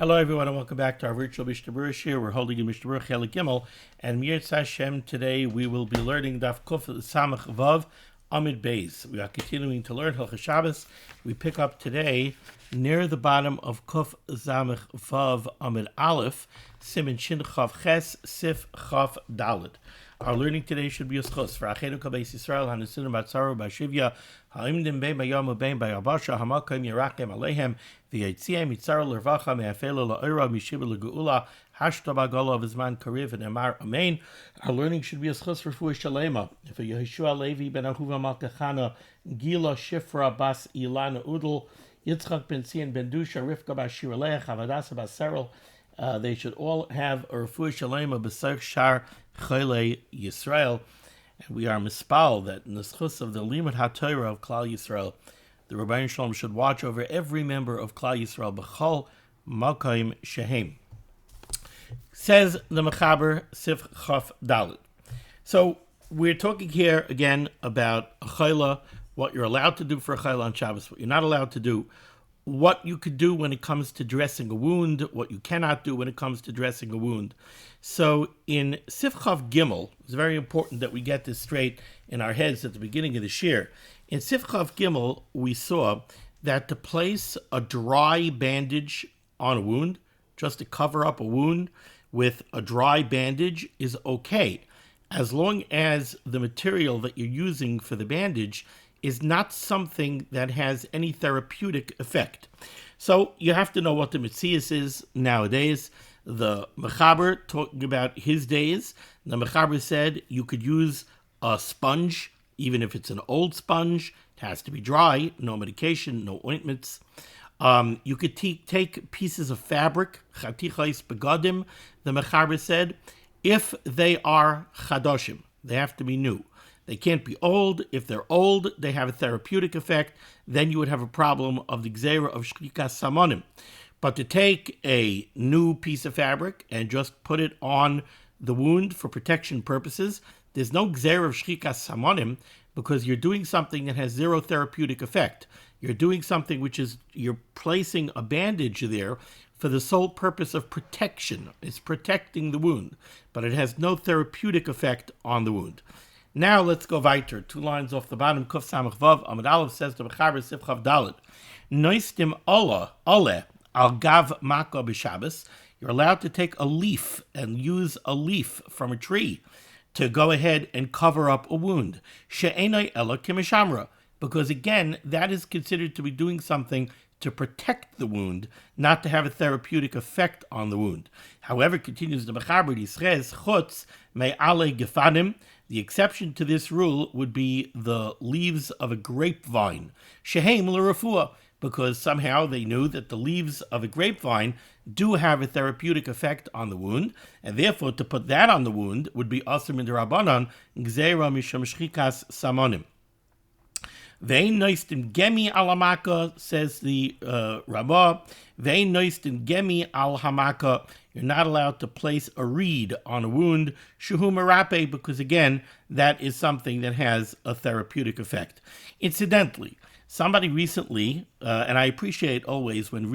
Hello, everyone, and welcome back to our virtual Mishnah Berurah here. We're holding a Mishnah Berurah Chelik Gimel, and Mirz Hashem today we will be learning Daf Kuf Samach Vav Amid Beis. We are continuing to learn Hilchos Shabbos. We pick up today near the bottom of Kuf Samach Vav Amid Aleph, Siman Shin Chav Ches Sif Chav Dalet. Our learning today should be a schos for Achenu Kabeis Yisrael Hanusin Batzaru Bashivya Haimdim Bein Bayom Bein Bayabasha Hamakim Yerachem Alehem V'Yitziam Yitzar Lervacha Me'afela La'ira Mishiba L'Geula Hashta Bagala V'Zman Kariv and Amar Amen. Our learning should be a schos for Fuah Shalema. For Yeshua Levi Ben Ahuva Malkachana Gila Shifra Bas Ilana Udel Yitzchak Ben Sion Ben Dusha Rivka Bas Shiralech Havadasa Bas Serel. They should all have a Refuah Shalema B'Sarch Shar Chayle Yisrael, and we are mispal that in the schus of the limud HaTorah of Klal Yisrael, the Rabbeinu Shalom should watch over every member of Klal Yisrael b'chol makom shehem. Says the Mechaber Sif Chaf Dalet. So we're talking here again about a chayla, what you're allowed to do for a chayla on Shabbos, what you're not allowed to do, what you could do when it comes to dressing a wound, what you cannot do when it comes to dressing a wound. So in Sif Chav Gimel, it's very important that we get this straight in our heads at the beginning of the shir. In Sif Chav Gimel, we saw that to place a dry bandage on a wound, just to cover up a wound with a dry bandage is okay, as long as the material that you're using for the bandage is not something that has any therapeutic effect. So you have to know what the Metzias is nowadays. The Mechaber, talking about his days, the Mechaber said you could use a sponge, even if it's an old sponge. It has to be dry, no medication, no ointments. You could take pieces of fabric, chatichais begadim, the Mechaber said, if they are chadoshim, they have to be new. They can't be old. If they're old, they have a therapeutic effect. Then you would have a problem of the gzeira of shchikas samonim. But to take a new piece of fabric and just put it on the wound for protection purposes, there's no gzeira of shchikas samonim because you're doing something that has zero therapeutic effect. You're doing something which is, you're placing a bandage there for the sole purpose of protection. It's protecting the wound, but it has no therapeutic effect on the wound. Now let's go weiter. 2 lines off the bottom. Kuf Samach Vav Amud Aleph says to Mechaber Sif Chav Dalet. Noistim ole al gav maka b'Shabbos. You're allowed to take a leaf and use a leaf from a tree to go ahead and cover up a wound. She'enai ela kimishamra. Because again, that is considered to be doing something to protect the wound, not to have a therapeutic effect on the wound. However, continues the Mechaber Yisrez chutz me'ale gefanim. The exception to this rule would be the leaves of a grapevine, shehem l'refuah, because somehow they knew that the leaves of a grapevine do have a therapeutic effect on the wound, and therefore to put that on the wound would be asur min derabanan, gzeira misham shchikas samonim. Vein noistim gemi al hamaka, says the Rabbah. Vein noistim gemi al hamaka. You're not allowed to place a reed on a wound, shuhu merape, because again, that is something that has a therapeutic effect. Incidentally, somebody recently, and I appreciate always when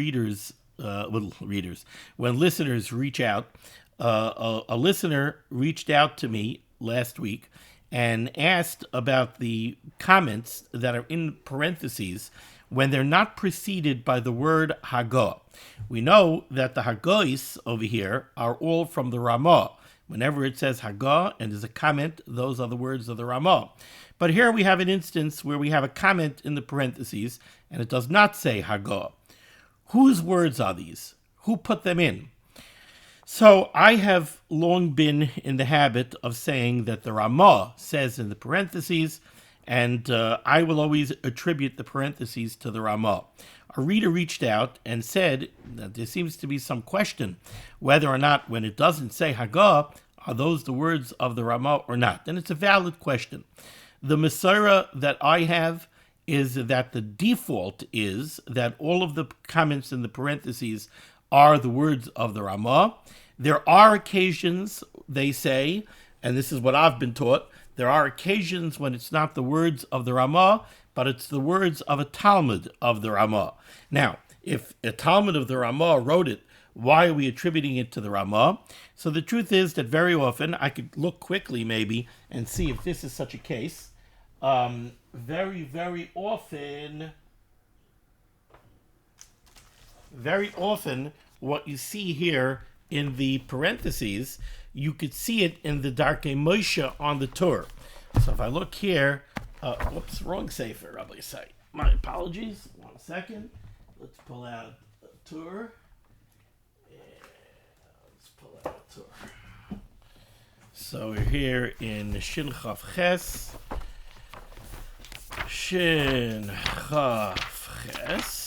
when listeners reach out, a listener reached out to me last week and asked about the comments that are in parentheses when they're not preceded by the word Hagah. We know that the Hagahis over here are all from the Ramah. Whenever it says Hagah and there's a comment, those are the words of the Ramah. But here we have an instance where we have a comment in the parentheses and it does not say Hagah. Whose words are these? Who put them in? So I have long been in the habit of saying that the Ramah says in the parentheses, and I will always attribute the parentheses to the Ramah. A reader reached out and said that there seems to be some question whether or not when it doesn't say Hagah, are those the words of the Ramah or not? And it's a valid question. The Mesorah that I have is that the default is that all of the comments in the parentheses are the words of the Ramah. There are occasions, they say, and this is what I've been taught, there are occasions when it's not the words of the Ramah, but it's the words of a Talmud of the Ramah. Now, if a Talmud of the Ramah wrote it Why are we attributing it to the Ramah? So the truth is that very often, I could look quickly maybe and see if this is such a case. Very often, what you see here in the parentheses, you could see it in the Darkei Moshe on the Torah. So if I look here, whoops, wrong sefer, Rabbi Say. My apologies. 1 second. Let's pull out the Torah. Let's pull out the Torah. So we're here in Shin Chaf Ches. Shin Chaf Ches.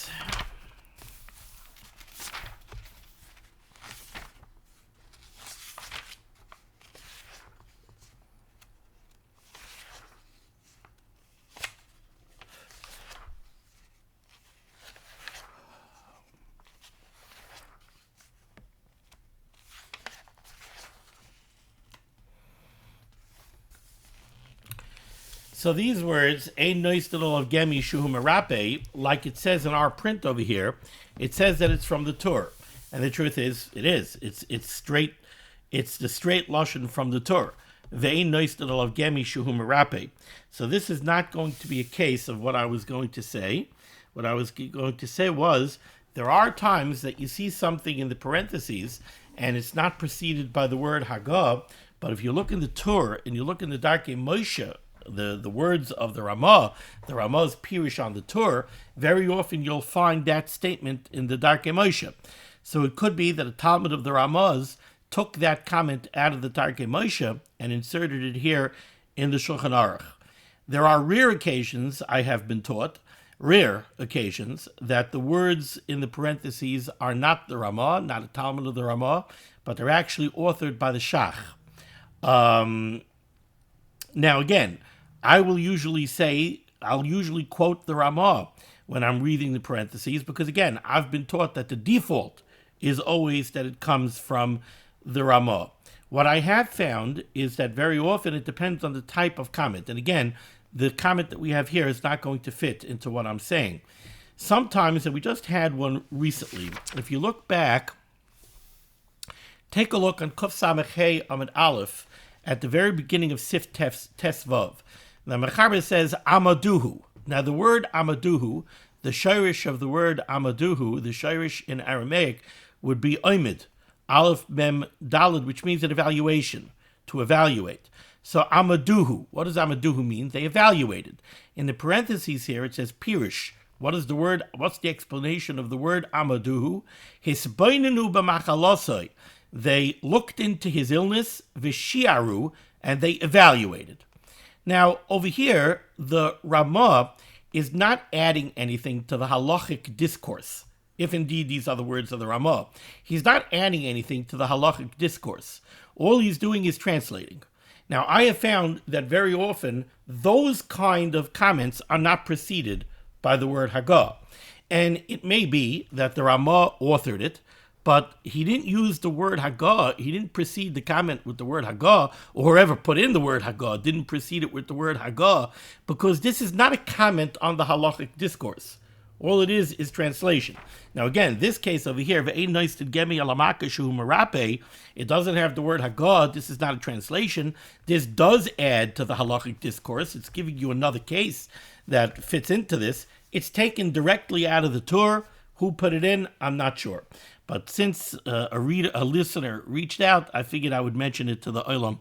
So these words, Ein Noistadol of Gemi Shuhu Merape, like it says in our print over here, it says that it's from the Torah. And the truth is, it is. It's straight, it's the straight lashon from the Torah. Ve'ein Noistadol of Gemi Shuhu Merape. So this is not going to be a case of what I was going to say. What I was going to say was, there are times that you see something in the parentheses, and it's not preceded by the word Hagah, but if you look in the Torah, and you look in the Darkei Moshe, the words of the Ramah's Pirush on the Torah, very often you'll find that statement in the Darkei Moshe. So it could be that a Talmud of the Ramah's took that comment out of the Darkei Moshe and inserted it here in the Shulchan Aruch. There are rare occasions, I have been taught, that the words in the parentheses are not the Ramah, not a Talmud of the Ramah, but they're actually authored by the Shach. Now again, I'll usually quote the Ramah when I'm reading the parentheses, because again, I've been taught that the default is always that it comes from the Ramah. What I have found is that very often it depends on the type of comment. And again, the comment that we have here is not going to fit into what I'm saying. Sometimes, and we just had one recently, if you look back, take a look on Kuf Samech Hey Amid Aleph, at the very beginning of Sif Tes Vav. The Mechaber says Amaduhu. Now the word Amaduhu, the shirish of the word Amaduhu, the shirish in Aramaic, would be Oimid, Aleph Mem Dalid, which means an evaluation, to evaluate. So Amaduhu, what does Amaduhu mean? They evaluated. In the parentheses here it says Pirush. What's the explanation of the word Amaduhu? Hisbainenu b'machalosoi. They looked into his illness, vishiaru, and they evaluated. Now, over here, the Ramah is not adding anything to the halachic discourse, if indeed these are the words of the Ramah. He's not adding anything to the halachic discourse. All he's doing is translating. Now, I have found that very often, those kind of comments are not preceded by the word Hagah. And it may be that the Ramah authored it, but he didn't use the word Hagah. He didn't precede the comment with the word Hagah, or whoever put in the word Hagah didn't precede it with the word Hagah, because this is not a comment on the halachic discourse. All it is translation. Now again, this case over here, it doesn't have the word Hagah. This is not a translation. This does add to the halachic discourse. It's giving you another case that fits into this. It's taken directly out of the Torah. Who put it in? I'm not sure. But since a listener reached out, I figured I would mention it to the Olam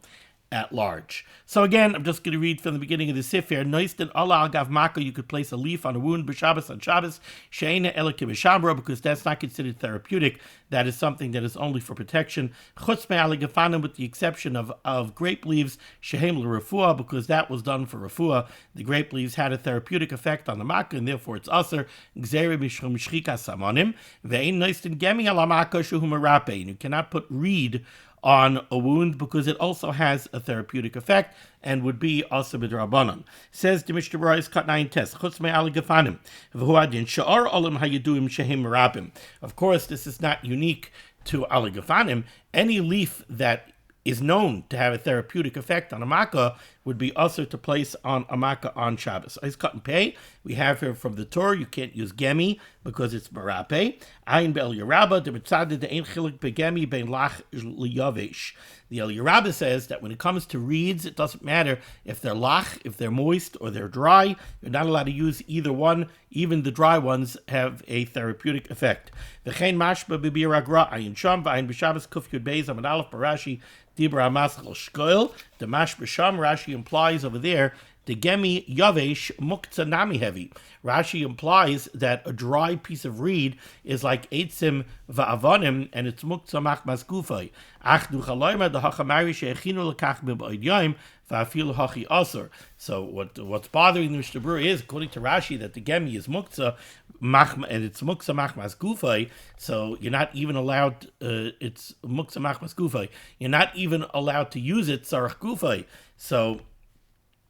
at large. So again, I'm just going to read from the beginning of the Sefer. Noistin Allah Gav Maka, you could place a leaf on a wound b'Shabbos on Shabbos, she'ena eleke b'Shamra, because that's not considered therapeutic. That is something that is only for protection. Chutz me'ali gefanim, with the exception of grape leaves, shehem l'refuah, because that was done for refuah. The grape leaves had a therapeutic effect on the Makkah, and therefore it's aser. Gzeri mishchum shchika samonim, ve'ein noistin gemi ala Makkah shuhu merape, and you cannot put reed on a wound because it also has a therapeutic effect and would be also b'drabanan. Says the Mishnah Berurah cut 9 tes chutz me'al gefanim v'huadin sha'ar olam hayeduim shehem merabim. Of course, this is not unique to al gefanim. Any leaf that is known to have a therapeutic effect on a makkah would be also to place on a makkah on Shabbos. Ice cut and pay. We have here from the Torah, you can't use gemi because it's marape. Ayin be'el yarabba, the mitzad the ein chilik begemi bein lach liyavesh. The El Yerabba says that when it comes to reeds, it doesn't matter if they're lach, if they're moist, or they're dry. You're not allowed to use either one. Even the dry ones have a therapeutic effect. V'chein mashba b'bir agra ayin sham v'ayin b'shabbos kuf yud beis amad aleph barashi dibra amaschal shkoil. The mash b'sham Rashi implies over there the gemi yavesh muktzah nami heavy. Rashi implies that a dry piece of reed is like eitzim va'avonim, and it's muktzah machmas gufay. Ach du chaloyma the hachamari she'echinu lekach b'b'od yom va'afil hachi asur. So what's bothering the Mishnah Berurah is, according to Rashi, that the gemi is muktzah and it's muktzah machmas gufay. So you're not even allowed. It's muktzah machmas gufay. You're not even allowed to use it sarach gufay. So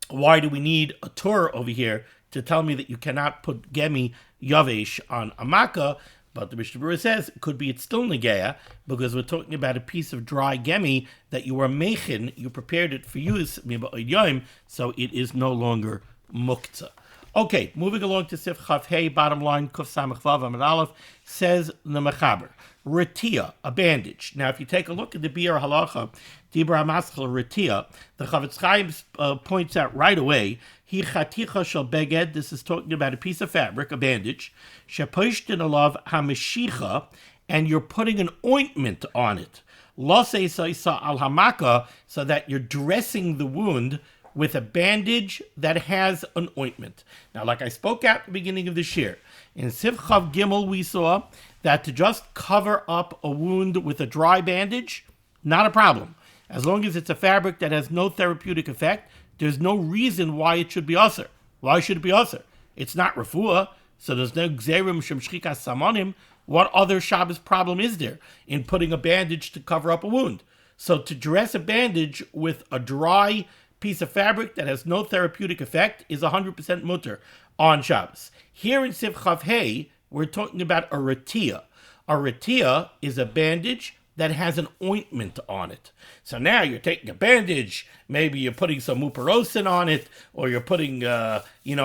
why do we need a Torah over here to tell me that you cannot put gemi yavesh on a makkah? But the Mishnah Berurah says it could be it's still negeya because we're talking about a piece of dry gemi that you were mechin, you prepared it for use, so it is no longer muktzah. Okay, moving along to Sif Chaf Hey, bottom line, Kuf Samach Vav Amud Aleph, says the Mechaber, Retia, a bandage. Now, if you take a look at the Biur Halacha, Dibra Maschal Retia, the Chavetz Chaim points out right away, Hi Chaticha Shel Beged, this is talking about a piece of fabric, a bandage, Shepoishtin Alav HaMeshicha, and you're putting an ointment on it. Losei Saisa Al Hamaka, so that you're dressing the wound with a bandage that has an ointment. Now, like I spoke at the beginning of this year, in Sif Chav Gimel we saw that to just cover up a wound with a dry bandage, not a problem. As long as it's a fabric that has no therapeutic effect, there's no reason why it should be usher. Why should it be usher? It's not refuah, so there's no gzerim shem shchikas samonim. What other Shabbos problem is there in putting a bandage to cover up a wound? So to dress a bandage with a dry piece of fabric that has no therapeutic effect is 100% mutter on Shabbos. Here in Sif Chav Hey, we're talking about a retia. A retia is a bandage that has an ointment on it. So now you're taking a bandage, maybe you're putting some muparosin on it, or you're putting,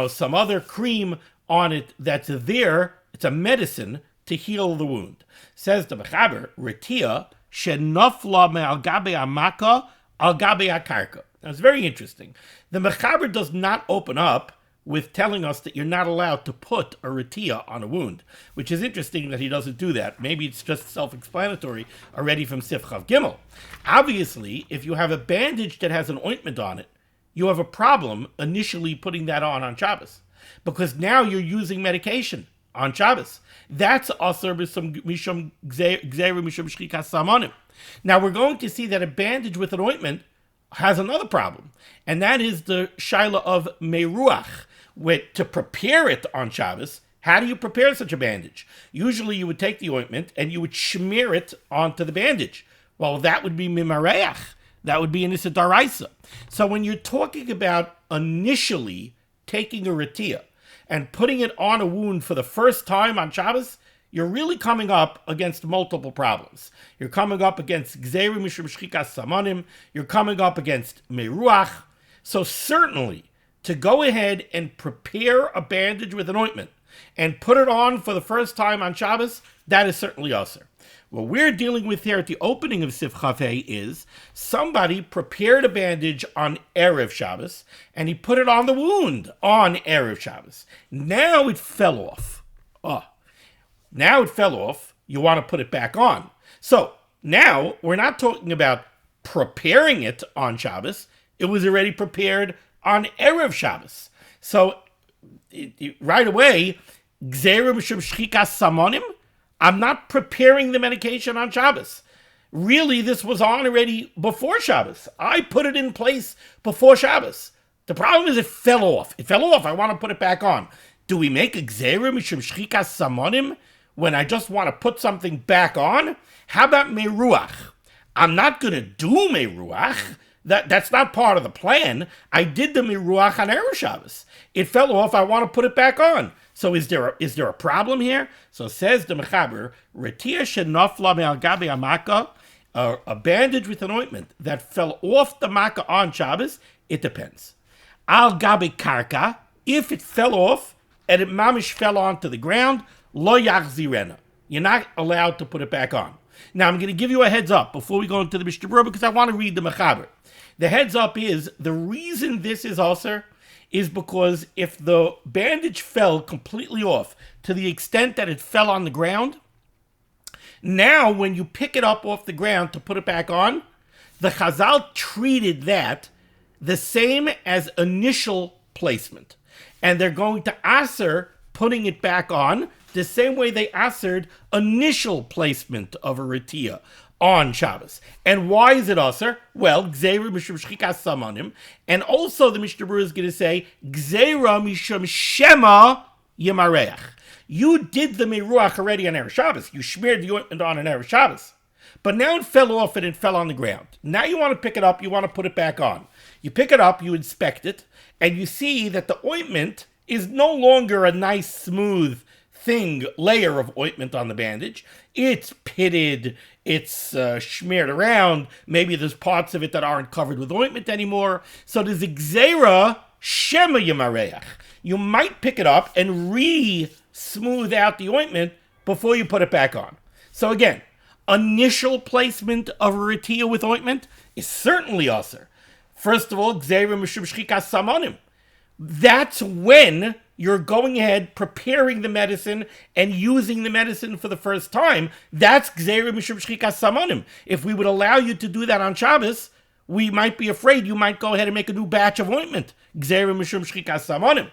some other cream on it that's there. It's a medicine to heal the wound. Says the Mechaber, retia shenafla me'al gabe amaka al gabe akarka. Now, it's very interesting. The Mechaber does not open up with telling us that you're not allowed to put a retia on a wound, which is interesting that he doesn't do that. Maybe it's just self-explanatory already from Sif Chav Gimel. Obviously, if you have a bandage that has an ointment on it, you have a problem initially putting that on Shabbos, because now you're using medication on Shabbos. That's asur mishum gzeru mishum shchikas samonim. Now, we're going to see that a bandage with an ointment has another problem, and that is the shaila of meruach. To prepare it on Shabbos, how do you prepare such a bandage? Usually you would take the ointment and you would smear it onto the bandage. Well, that would be mimareach. That would be an issa daraisa. So when you're talking about initially taking a retia and putting it on a wound for the first time on Shabbos, you're really coming up against multiple problems. You're coming up against gzeru mishum shchikas samonim. You're coming up against meruach. So certainly, to go ahead and prepare a bandage with an ointment and put it on for the first time on Shabbos, that is certainly usher. What we're dealing with here at the opening of Sif Chav Hey is somebody prepared a bandage on Erev Shabbos and he put it on the wound on Erev Shabbos. Now it fell off. Now it fell off. You want to put it back on. So now we're not talking about preparing it on Shabbos. It was already prepared on Erev Shabbos. So right away, gzeru mishum shchikas samonim, I'm not preparing the medication on Shabbos. Really, this was on already before Shabbos. I put it in place before Shabbos. The problem is it fell off. It fell off. I want to put it back on. Do we make a gzeru mishum shchikas samonim when I just want to put something back on? How about meruach? I'm not going to do meruach. That's not part of the plan. I did the meruach on Erev Shabbos. It fell off. I want to put it back on. So is there a problem here? So says the Mechaber, retia shenafla me'al gabe amaka, a bandage with an ointment that fell off the makkah on Shabbos It depends. Al gabe karka, if it fell off and it mamish fell onto the ground, lo yachzirena. You're not allowed to put it back on. Now, I'm going to give you a heads up before we go into the Mishnah Berurah because I want to read the Mechaber. The heads up is, the reason this is also is because if the bandage fell completely off to the extent that it fell on the ground, now when you pick it up off the ground to put it back on, the Chazal treated that the same as initial placement. And they're going to aser putting it back on the same way they asered initial placement of a retiyah on Shabbos. And why is it aser? Well, Gzeira Mishum Shchikas Samanim. And also the Mishnah Berurah is going to say, Gzeira Mishum Shema Yemareach. You did the Meruach already on Erev Shabbos. You smeared the ointment on Erev Shabbos. But now it fell off and it fell on the ground. Now you want to pick it up, you want to put it back on. You pick it up, you inspect it, and you see that the ointment is no longer a nice, smooth layer of ointment on the bandage. It's pitted, it's smeared around. Maybe there's parts of it that aren't covered with ointment anymore. So there's a gzeira shema yemareach. You might pick it up and smooth out the ointment before you put it back on. So again, initial placement of a retiyah with ointment is certainly aser. First of all, gzeira mishum shchikas samanim. That's when you're going ahead, preparing the medicine and using the medicine for the first time. That's gzeira mishum shchikas samanim. If we would allow you to do that on Shabbos, we might be afraid you might go ahead and make a new batch of ointment. Gzeira mishum shchikas samanim.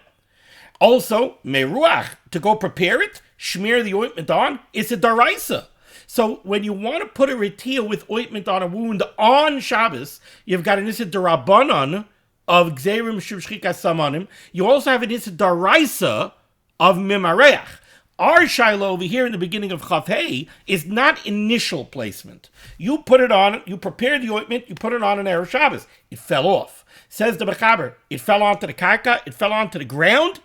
Also, meruach, to go prepare it, smear the ointment on, it's a daraisa. So when you want to put a retiyah with ointment on a wound on Shabbos, you've got an issa derabanan of gzerim mishum shchikas samanim. You also have an issa daraisa of mimareach. Our shiloh over here in the beginning of Chaf Hei is not initial placement. You put it on, you prepare the ointment, you put it on an Erev Shabbos. It fell off. Says the Mechaber, it fell onto the karka, it fell onto the ground.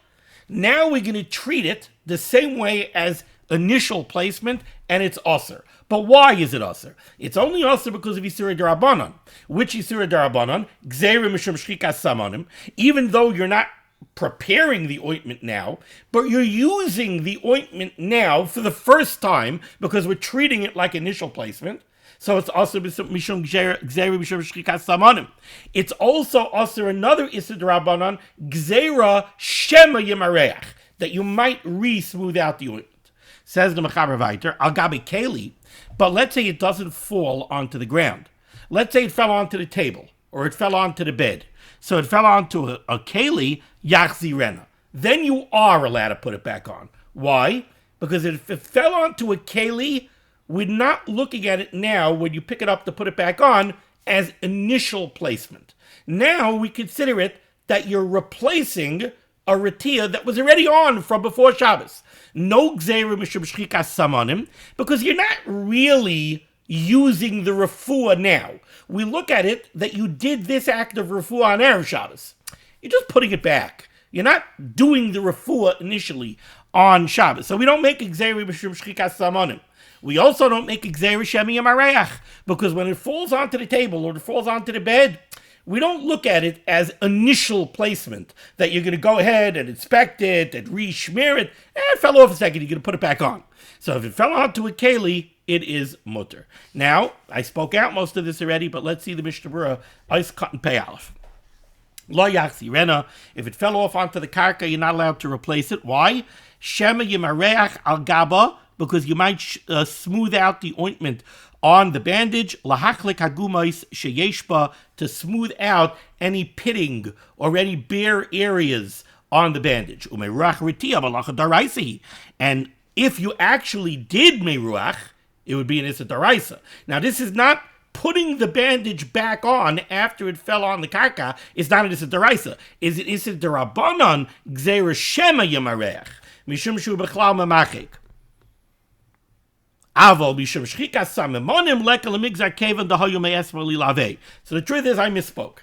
Now we're going to treat it the same way as initial placement, and it's aser. But why is it aser? It's only aser because of Yisura Darabanan. Which Yisura Darabanan? Gzeira mishum shchikas samanim. Even though you're not preparing the ointment now, but you're using the ointment now for the first time because we're treating it like initial placement. So it's also mishum gzeira mishum shchikas samanim. It's also also another Issa Darabanan, gzeira shema yemareach, that you might smooth out the ointment. Says the Mechaber Vayter, al gabi keli, but let's say it doesn't fall onto the ground. Let's say it fell onto the table, or it fell onto the bed. So it fell onto a keli, yachzirena. Then you are allowed to put it back on. Why? Because if it fell onto a keli, we're not looking at it now when you pick it up to put it back on as initial placement. Now we consider it that you're replacing a retiyah that was already on from before Shabbos. No gzeira mishum shchikas samanim, because you're not really using the refuah now. We look at it that you did this act of refuah on Erev Shabbos. You're just putting it back. You're not doing the refuah initially on Shabbos. So we don't make a gzeira mishum shchikas samanim. We also don't make a gzeira shema yemareach, because when it falls onto the table or it falls onto the bed, we don't look at it as initial placement, that you're going to go ahead and inspect it and re-smear it. It fell off a second, you're going to put it back on. So if it fell onto a keli, it is mutter. Now, I spoke out most of this already, but let's see the Mishnah Berurah, Ice Cut and Pay Aleph. Lo yachzi rena, if it fell off onto the karka, you're not allowed to replace it. Why? Shema yimareach al gaba, because you might smooth out the ointment on the bandage, lahachlik hagumais sheyeshba, to smooth out any pitting or any bare areas on the bandage. Umeruach retiyah malacha daraisa. And if you actually did meruach, it would be an issa daraisa. Now this is not putting the bandage back on after it fell on the karka. It's not an issa daraisa. Is it issa darabanan gzeira shema yemareach mishum shu bechlal memachik. So the truth is, I misspoke.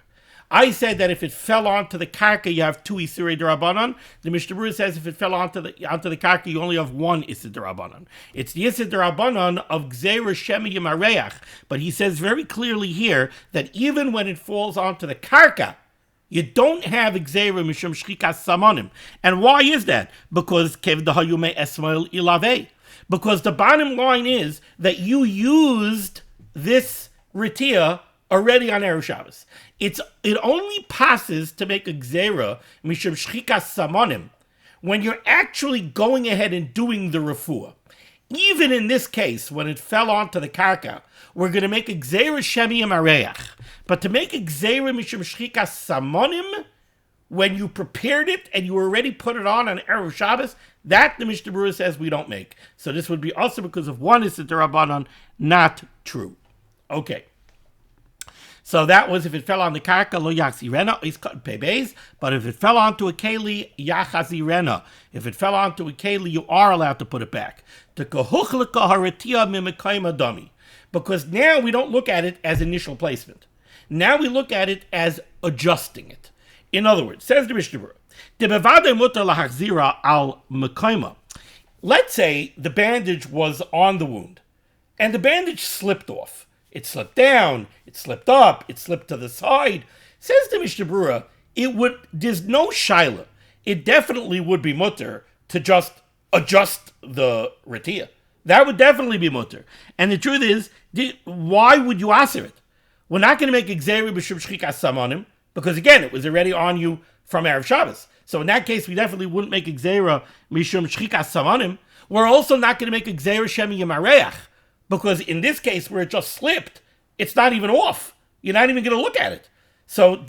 I said that if it fell onto the karka, you have two Isurei Darabanan. The Mishnah Berurah says if it fell onto the karka, you only have one Isur Darabanan. It's the Isur Darabanan of Gzeira Shema Yemareach. But he says very clearly here that even when it falls onto the karka, You don't have Gzeira Mishum Shchikas Samonim. And why is that? Because Kev Dahayume Esmail Ilave. Because the bottom line is that you used this Ritia already on Erev Shabbos. It only passes to make a Gzeira Mishum Shchikas Samonim when you're actually going ahead and doing the refuah. Even in this case, when it fell onto the karka, we're going to make a gzeira shemiyim areach. But to make a gzeira mishum shchikas samonim, when you prepared it and you already put it on Erev Shabbos, that the Mishnah Berurah says we don't make. So this would be also because of one is the Rabbanon, not true. Okay. So that was if it fell on the karka, lo yachzirena, is cut pebez. But if it fell onto a keli, yachazirena. If it fell onto a keli, you are allowed to put it back. Because now we don't look at it as initial placement. Now we look at it as adjusting it. In other words, says the Mishnah Berurah, let's say the bandage was on the wound, and the bandage slipped off. It slipped down, it slipped up, it slipped to the side. Says the Mishnah Berurah, there's no shaila. It definitely would be mutter to just adjust the retia. That would definitely be mutter. And the truth is, why would you aser it? We're not going to make gzeira b'shum shchikas samonim, because again, it was already on you from Erev Shabbos. So in that case, we definitely wouldn't make gzeira b'shum shchikas samonim. We're also not going to make gzeira shemiyim areach, because in this case, where it just slipped, it's not even off. You're not even going to look at it. So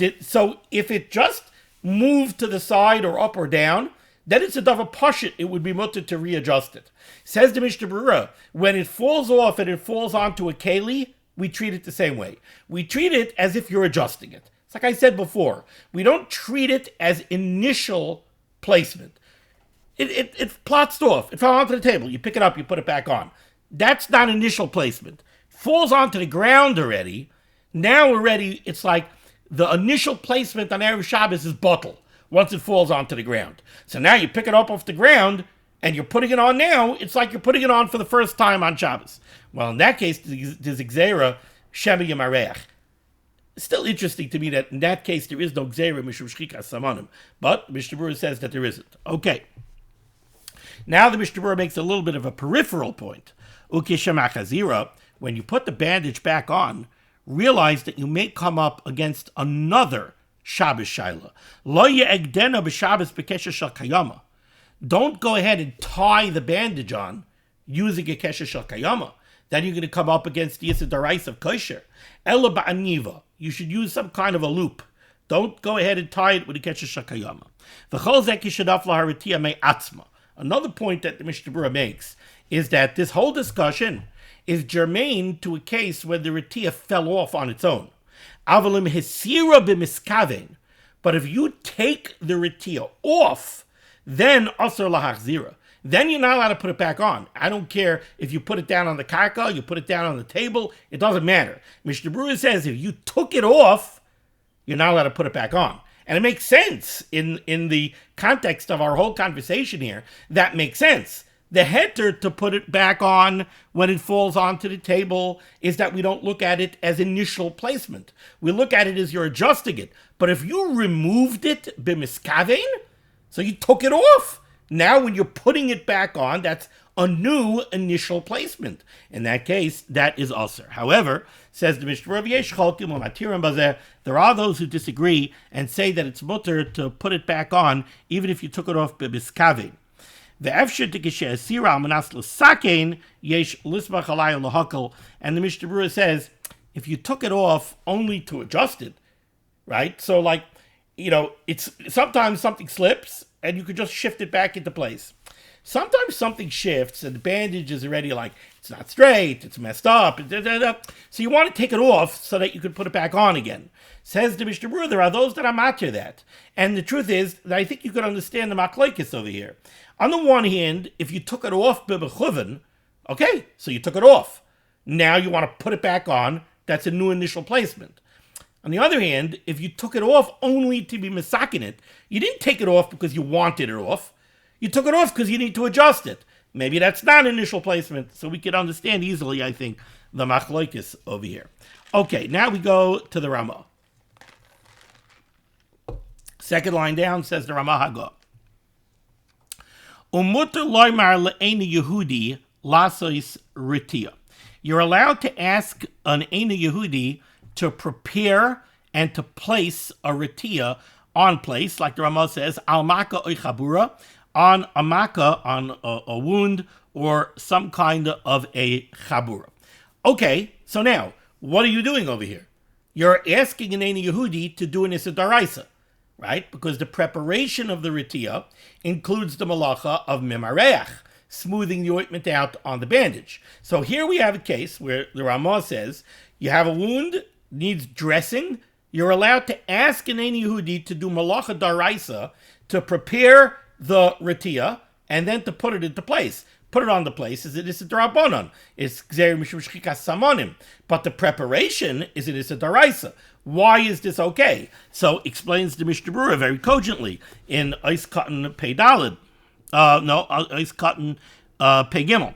if it just moved to the side or up or down, then it's a davar pashut. It would be mutter to readjust it. Says the Mishnah Berurah, when it falls off and it falls onto a keli, we treat it the same way. We treat it as if you're adjusting it. It's like I said before. We don't treat it as initial placement. It plotzed off. It fell onto the table. You pick it up, you put it back on. That's not initial placement. Falls onto the ground already. Now already, it's like the initial placement on Erev Shabbos is bottle once it falls onto the ground. So now you pick it up off the ground and you're putting it on now. It's like you're putting it on for the first time on Shabbos. Well, in that case, there's gzeira shemiyim areach. It's still interesting to me that in that case there is no gzeira mishum shchikas samonim, but Mishnah Berurah says that there isn't. Okay. Now the Mishnah Berurah makes a little bit of a peripheral point. Ukeshamachazira, when you put the bandage back on, realize that you may come up against another Shabbos shaila. Lo ye'egdena b'Shabbos b'kesher shel kayama. Don't go ahead and tie the bandage on using a kesher shel kayama. Then you're going to come up against the Yisur Darais of kosher. Ela ba'aniva. You should use some kind of a loop. Don't go ahead and tie it with a kesher shel kayama. V'chol zeh kishadaf laharitia me'atzma. Another point that the Mishnah Berurah makes is that this whole discussion is germane to a case where the retia fell off on its own. Avalim hesira b'miskaven. But if you take the retia off, then asur lahachzira. Then you're not allowed to put it back on. I don't care if you put it down on the karka, you put it down on the table, it doesn't matter. Mishnah Berurah says if you took it off, you're not allowed to put it back on. And it makes sense in the context of our whole conversation here. That makes sense. The heter to put it back on when it falls onto the table is that we don't look at it as initial placement. We look at it as you're adjusting it. But if you removed it b'miskavein, so you took it off, now when you're putting it back on, that's a new initial placement. In that case, that is usher. However, says the Mishnah Berurah, there are those who disagree and say that it's mutter to put it back on even if you took it off b'miskavein. And the Mishnah Berurah says, if you took it off only to adjust it, right? So like, it's sometimes something slips and you could just shift it back into place. Sometimes something shifts and the bandage is already like, it's not straight, it's messed up. So you want to take it off so that you can put it back on again. Says the Mishnah Berurah, there are those that are matir that. And the truth is that I think you could understand the machlokes over here. On the one hand, if you took it off b'mechuven, okay, so you took it off. Now you want to put it back on, that's a new initial placement. On the other hand, if you took it off only to be misakin it, you didn't take it off because you wanted it off. You took it off because you need to adjust it. Maybe that's not initial placement, so we can understand easily, I think, the machlokes over here. Okay, now we go to the Ramah. Second line down says the Ramah Hagah. Umuter loymar le'ena Yehudi lasois ritia. You're allowed to ask an Eina Yehudi to prepare and to place a ritia on place, like the Ramah says, al maka oy chabura, on a maka, on a wound, or some kind of a chabura. Okay, so now, what are you doing over here? You're asking an Eina Yehudi to do an Issa Daraisa, right? Because the preparation of the ritia includes the malacha of mimareach, smoothing the ointment out on the bandage. So here we have a case where the Ramah says, you have a wound, needs dressing, you're allowed to ask an Eina Yehudi to do malacha daraisa, to prepare the ritia, and then to put it into place. Put it on the place is it is a drabonon. It's gzeir mishum shchikas samonim. But the preparation is it is a daraisa. Why is this okay? So explains the Mishnah Berurah very cogently in Eis Cotton Pei Daled. Eis Cotton Pei Gimel.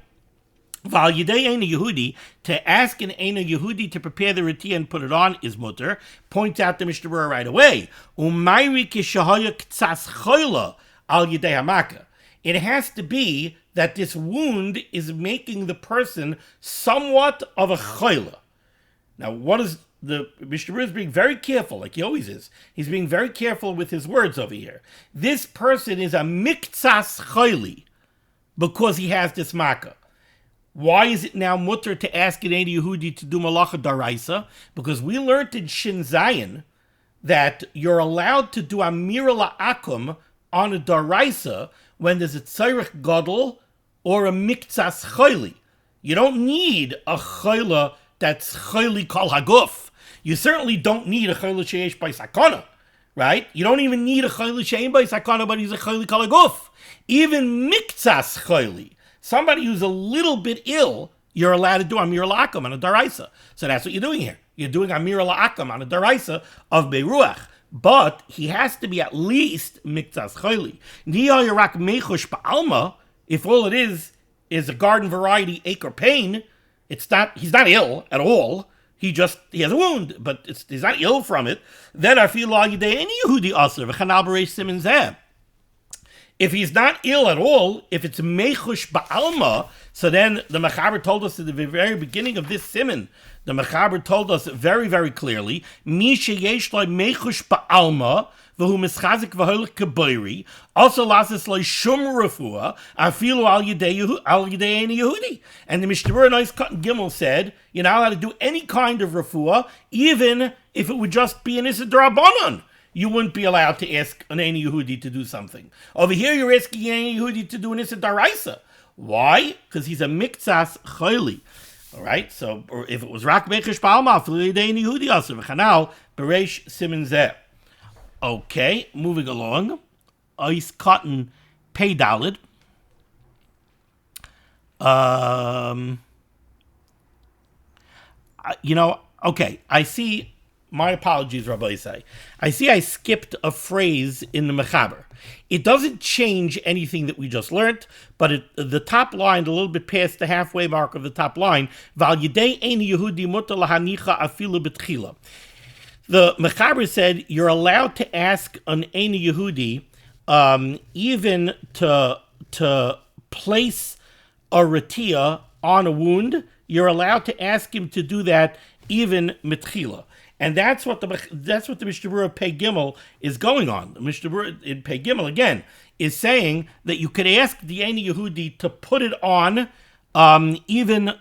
Val Yidei Eina Yehudi, to ask an Eina Yehudi to prepare the ritia and put it on is mutter. Points out the Mishnah Berurah right away. Umayri kishahaya ktsas choila al Yidei hamaka. It has to be that this wound is making the person somewhat of a choila. Now, what is the Mishnah Berurah is being very careful, like he always is. He's being very careful with his words over here. This person is a miktsas choili because he has this makkah. Why is it now mutter to ask an Eina Yehudi to do malacha daraisa? Because we learned in Shin Zayin that you're allowed to do amira la'akum on a daraisa when there's a tzarich gadol or a miktsas choili. You don't need a choila that's choili kol haguf. You certainly don't need a choila sheyesh by sakana, right? You don't even need a choila sheyesh by sakana, but he's a choili kol haguf. Even miktsas choili, somebody who's a little bit ill, you're allowed to do amir la'akum on a daraisa. So that's what you're doing here. You're doing amir la'akum on a daraisa of beruach. But he has to be at least miktsas choili. Niyayirak mechush ba'alma, if all it is a garden variety acre pain, he's not ill at all. He has a wound, but he's not ill from it. Then afilu al yidei any Yehudi aser v'chanal b'reish siman zeh. If he's not ill at all, if it's mechush ba'alma, so then the Mechaber told us at the very beginning of this siman, the Mechaber told us very, very clearly, Mi sheyesh lo mechush ba'alma, v'hu mischazik v'holik kaboiri, also lasis lo shum refuah, afilu al yidei Eina Yehudi. And the Mishnah Berurah Eis Cotton Gimel said, you're not allowed to do any kind of refuah, even if it would just be an Issa D'Rabbanan. You wouldn't be allowed to ask an Eina Yehudi to do something. Over here, you're asking an Eina Yehudi to do an Issa Daraisa. Why? Because he's a miktsas choili. All right. So, or if it was rak mechish ba'alma, f'li Eina Yehudi aser v'chanal b'reish siman zeh. Okay, moving along. Eis Cotton Pei Daled. Okay, I see. My apologies, Rabbi Isai. I see I skipped a phrase in the Mechaber. It doesn't change anything that we just learned, but the top line, a little bit past the halfway mark of the top line, Val Yidei Eina Yehudi mutar lahanicha afilu b'tchila. The Mechaber said you're allowed to ask an Eina Yehudi even to place a ritia on a wound. You're allowed to ask him to do that even mitchila. And that's what the Mishnah Berurah Pei Gimel is going on. The Mishnah Berurah in Pei Gimel again is saying that you could ask the Eina Yehudi to put it on even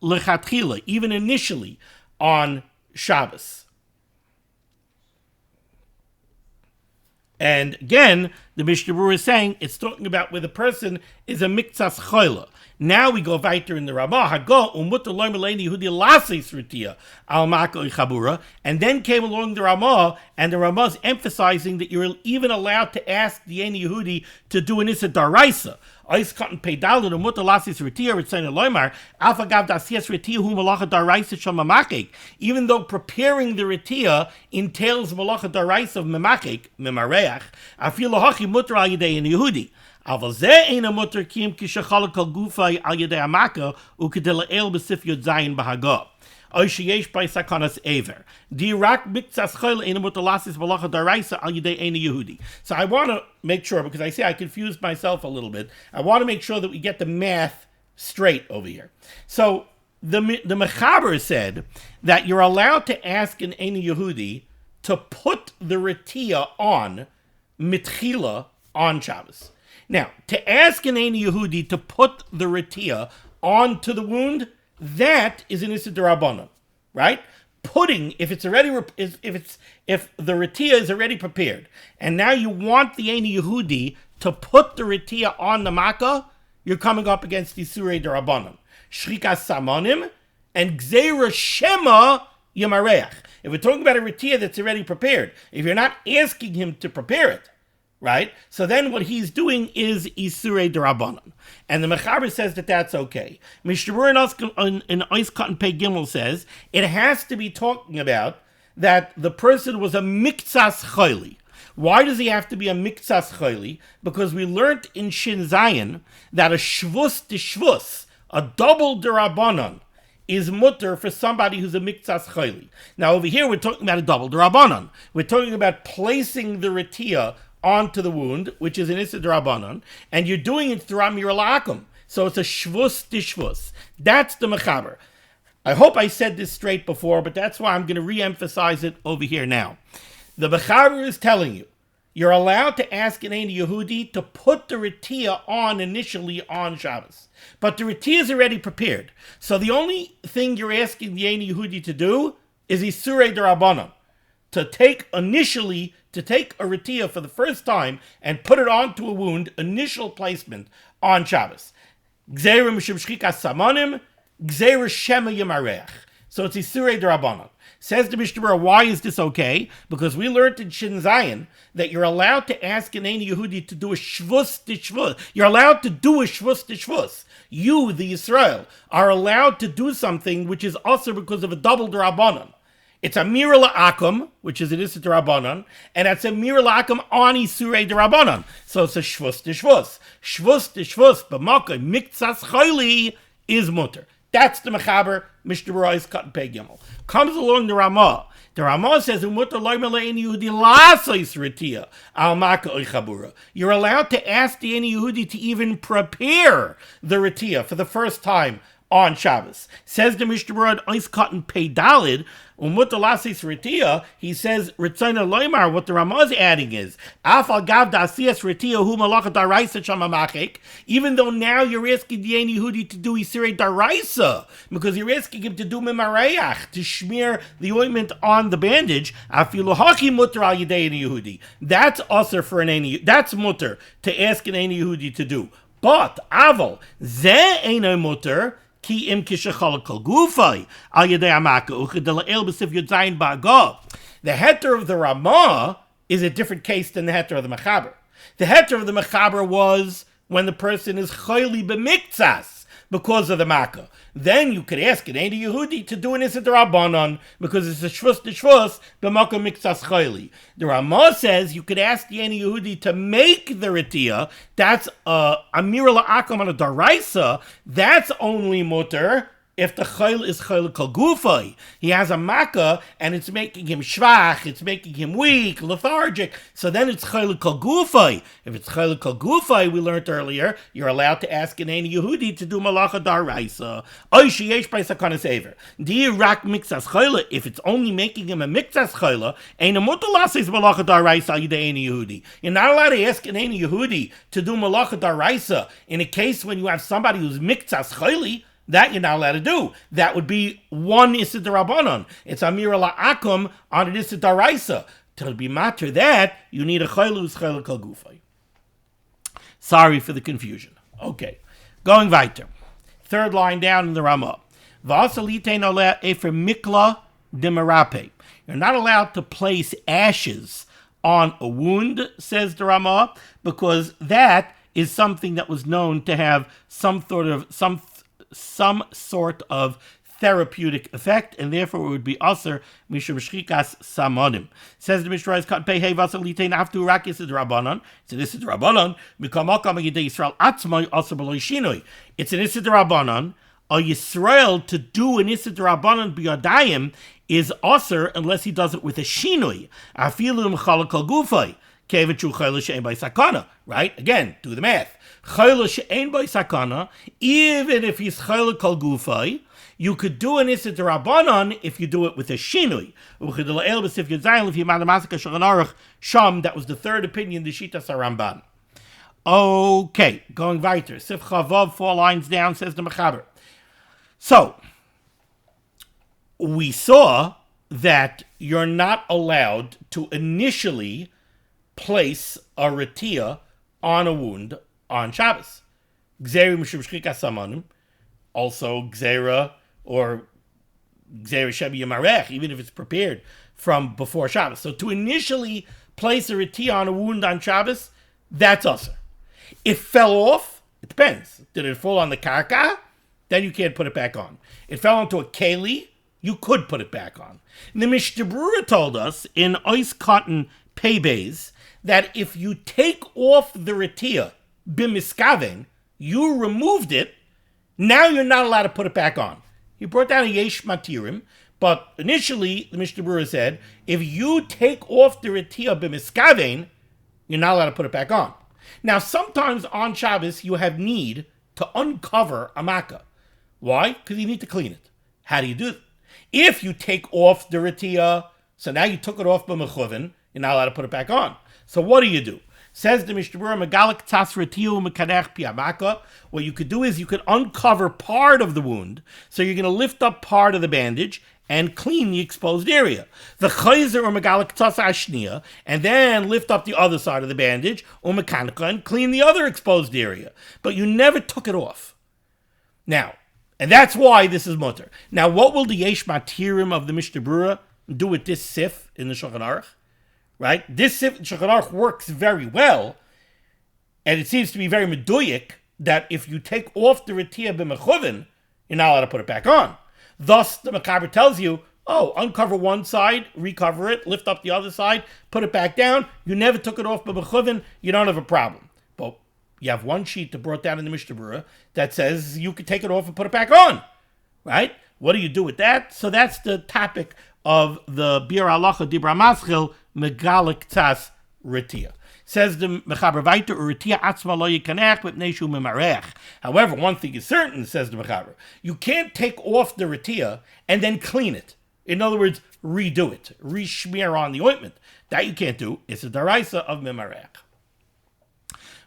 lechatchila, even initially on Shabbos. And again, the Mishnah Berurah is saying it's talking about where the person is a miktsas choila. Now we go weiter in the Ramah. And then came along the Ramah, and the Ramah is emphasizing that you're even allowed to ask the Eina Yehudi to do an Issa Daraisa. Eis Cotton Pei Daled umutar lasis ritia ritzayna loymar alpha gav dasias ritia hu malacha daraisa shel mamachik. Even though preparing the ritia entails malacha daraisa of mamachik mimareach, afilu hachi mutar al yidei Eina Yehudi. אבל זה אין המותר כי אם כשחלק על גופי על ידי המכה וכדי לאל בסif יוד זין בהגה. Oy sheyesh by sakanas aver. Dirak miktsas chol ena mutalasis balacha daraisa al yidei ena Yehudi. So I want to make sure, because I see I confused myself a little bit, I want to make sure that we get the math straight over here. So the Mechaber said that you're allowed to ask an ena Yehudi to put the retia on mitchila on Shabbos. Now, to ask an ena Yehudi to put the retia onto the wound, that is an issa d'Rabbanan, right? Putting, if the retia is already prepared, and now you want the ena Yehudi to put the retia on the makkah, you're coming up against isurei d'Rabbanan, shrikas samanim and gzeira shema yamareach. If we're talking about a retia that's already prepared, if you're not asking him to prepare it, right? So then what he's doing is isurei d'Rabbanan. And the Mechaber says that that's okay. Mishnah Berurah in Ois Cotton Pei Gimel says it has to be talking about that the person was a miktsas chayli. Why does he have to be a miktsas chayli? Because we learned in Shin Zayin that a shvus d'shvus, a double d'Rabbanan, is mutter for somebody who's a miktsas chayli. Now over here we're talking about a double d'Rabbanan. We're talking about placing the retia onto the wound, which is an issa d'Rabbanan, and you're doing it through Amir al-Akum. So it's a shvus d'shvus. That's the Mechaber. I hope I said this straight before, but that's why I'm going to re-emphasize it over here now. The Mechaber is telling you, you're allowed to ask an ena Yehudi to put the retia on initially on Shabbos. But the retia is already prepared. So the only thing you're asking the ena Yehudi to do is isurei d'Rabbanan. To take a retia for the first time and put it onto a wound, initial placement on Shabbos. Gzeira mishum shchikas samanim, gzeira shema yamareach. So it's isurei d'Rabbanan. Says the Mishnah Berurah, why is this okay? Because we learned in Shin Zayin that you're allowed to ask an ena Yehudi to do a shvus d'shvus. You're allowed to do a shvus d'shvus. You, the Yisrael, are allowed to do something which is also because of a double d'Rabbanan. It's a mira la'akum, which is an issa d'Rabbanan, and it's a mira la'akum on isurei d'Rabbanan. So it's a shvus d'shvus. Shvus d'shvus, b'makom miktsas chayli is mutter. That's the Mechaber, Mishnah Berurah is cut and pay gimel. Comes along the Ramah. The Ramah says, you're allowed to ask the ena Yehudi to even prepare the retia for the first time on Shabbos. Says the Mishnah Berurah, Ois Cotton Pei Dalid, retia, he says, Ritzayna Loimar, what the Ramah is adding is, Afal Gav Dasias Retia Hu Malacha Daraisa Shamamachik, even though now you're asking the ena Yehudi to do Isirei Daraisa, because you're asking him to do Mimareach, to smear the ointment on the bandage, Afilu Haki Mutter Al Yidei ena Yehudi. That's also for an ena, that's mutter to ask an ena Yehudi to do. But, Aval, Ze Eno Mutter, Ki im kishachal kol gufay al yedei amaka uchedelael b'sif yudzayin ba'agah. The heter of the Ramah is a different case than the heter of the Mechaber. The heter of the Mechaber was when the person is chayli b'miktsas because of the makkah. Then you could ask an ena Yehudi to do an issa d'Rabbanan because it's a shvus d'shvus b'makom miktsas chayli. The Ramah says you could ask the ena Yehudi to make the retia. That's a mira la'akom on a daraisa. That's only mutter if the chayl is chayl kol gufay. He has a makkah and it's making him shvach, it's making him weak, lethargic. So then it's chayl kol gufay. If it's chayl kol gufay, we learned earlier, you're allowed to ask an ena Yehudi to do malacha daraisa. Oy sheyesh by sakanas aver. Di rak miktsas chayla. If it's only making him a miktsas chayla, ein a mutalasis malacha daraisa al yidei ena Yehudi. You're not allowed to ask an ena Yehudi to do malacha daraisa in a case when you have somebody who's miktsas chayli. That you're not allowed to do. That would be one issa d'Rabbanan. It's amira la'akum on an issa d'Araisa. To be matter that, you need a chaylus chayla kol gufay. Sorry for the confusion. Okay, going weiter. Third line down in the Ramah. V'asalitein oleh efer mikla demarape. You're not allowed to place ashes on a wound, says the Ramah, because that is something that was known to have some sort of therapeutic effect, and therefore it would be aser mishum shchikas samanim. Says the Mishnah Berurah, "Kat pei hey vasar litein aftu rak is d'Rabbanan." So this is d'Rabbanan. Mikamakam yidei Yisrael atzmai aser b'lo shinoi. It's an issa d'Rabbanan a Yisrael to do an Issa D'Rabbanan b'yadayim is osir unless he does it with a shinui. Afilu m'chalak al gufay. Kevet shu chayla she'en by sakana. Right? Again, do the math. Chayla she'en by sakana, even if he's chayla kal gufay, you could do an Issa D'Rabbanan if you do it with a shinui. That was the third opinion, the Shitas HaRamban. Okay, going weiter. Sif Chavav, 4 lines down, says the Mechaber. So, we saw that you're not allowed to initially place a retia on a wound on Shabbos. Gzera mishum shchikas samanim, also gzera or gzera shebi yamarech, even if it's prepared from before Shabbos. So to initially place a retia on a wound on Shabbos, that's usher. It fell off, it depends. Did it fall on the karka? Then you can't put it back on. It fell onto a keli, you could put it back on. And the Mishnah Berurah told us in Ice Cotton Paybays that if you take off the retia bimiskaven, you removed it, now you're not allowed to put it back on. He brought down a yesh matirim, but initially the Mishnah Berurah said, if you take off the retia bimiskaven, you're not allowed to put it back on. Now sometimes on Shabbos you have need to uncover a makkah. Why? Because you need to clean it. How do you do it? If you take off the retia, so now you took it off b'mechuvin, you're not allowed to put it back on. So what do? Says the Mishnah Berurah, Megalik tas retiu mekanech piamaka. What you could do is you could uncover part of the wound, so you're going to lift up part of the bandage and clean the exposed area. The chayzer or megalik tas ashniya, and then lift up the other side of the bandage, or mekanika, and clean the other exposed area. But you never took it off. Now, and that's why this is mutter. Now, what will the yesh matirim of the Mishnah Berurah do with this sif in the Shulchan Aruch? Right? This sif in Shulchan Aruch works very well, and it seems to be very meduyik that if you take off the retia b'mechuvin, you're not allowed to put it back on. Thus, the Mechaber tells you, uncover one side, recover it, lift up the other side, put it back down. You never took it off b'mechuvin, you don't have a problem. But you have one sheet that brought down in the Mishnah Berurah that says you could take it off and put it back on. Right? What do you do with that? So that's the topic of the Bir Halacha Dibra Maschil, Megalik Tas Retia. Says the Mechaber Vaiter, Retia Atzma Lo Yikanech Mipnei Shu Memarech. However, one thing is certain, says the Mechaber, you can't take off the Retia and then clean it. In other words, redo it, re-schmear on the ointment. That you can't do. It's a daraisa of Memarech.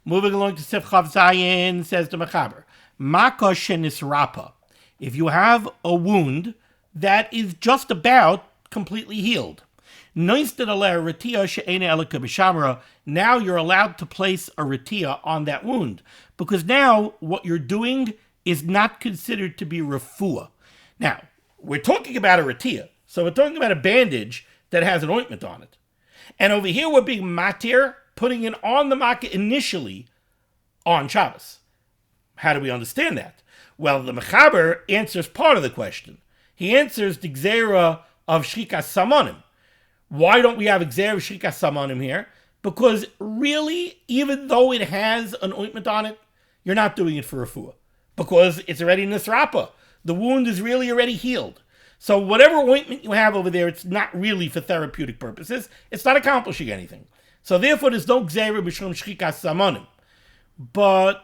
Moving along to Sif Chav Zayin, says the Mechaber, Maka Shenis Rapa. If you have a wound that is just about completely healed, now you're allowed to place a retia on that wound, because now what you're doing is not considered to be refuah. Now, we're talking about a retia, so we're talking about a bandage that has an ointment on it. And over here we're being matir, putting it on the makkah initially on Shabbos. How do we understand that? Well, the Mechaber answers part of the question. He answers the gzera of shchikas samanim. Why don't we have gzera of shchikas samanim here? Because really, even though it has an ointment on it, you're not doing it for refuah. Because it's already nisrapa. The wound is really already healed. So whatever ointment you have over there, it's not really for therapeutic purposes. It's not accomplishing anything. So therefore, there's no gzera b'shum shchikas samanim. But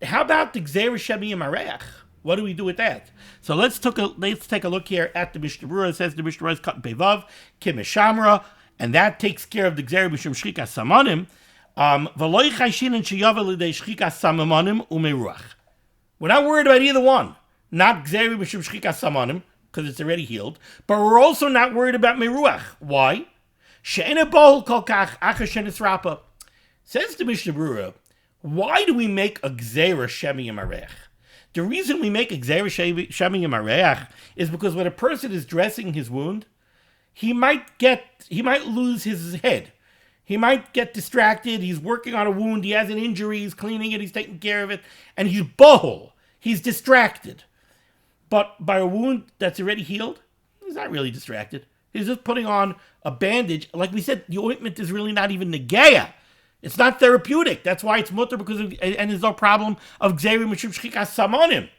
how about the gzera shebi yamarech? What do we do with that? So let's take a look here at the Mishnah Berurah. It says the Mishnah Berurah is cut pevav kimeshamra, and that takes care of the gzera b'shum shchikas samanim. V'lo yichayshinin sheyavel l'dei shchikas samanim umeruach. We're not worried about either one. Not gzera b'shum shchikas samanim, because it's already healed, but we're also not worried about meruach. Why? She'ena bol kol kach achar shenis rapa. Says the Mishnah Berurah, why do we make a gzera shemi yamarech? The reason we make a gzera shemi yamarech is because when a person is dressing his wound, he might lose his head. He might get distracted. He's working on a wound. He has an injury. He's cleaning it. He's taking care of it. And he's bohol. He's distracted. But by a wound that's already healed, he's not really distracted. He's just putting on a bandage. Like we said, the ointment is really not even negeya. It's not therapeutic. That's why it's mutter, and there's no problem of gzera mishum shchikas samanim.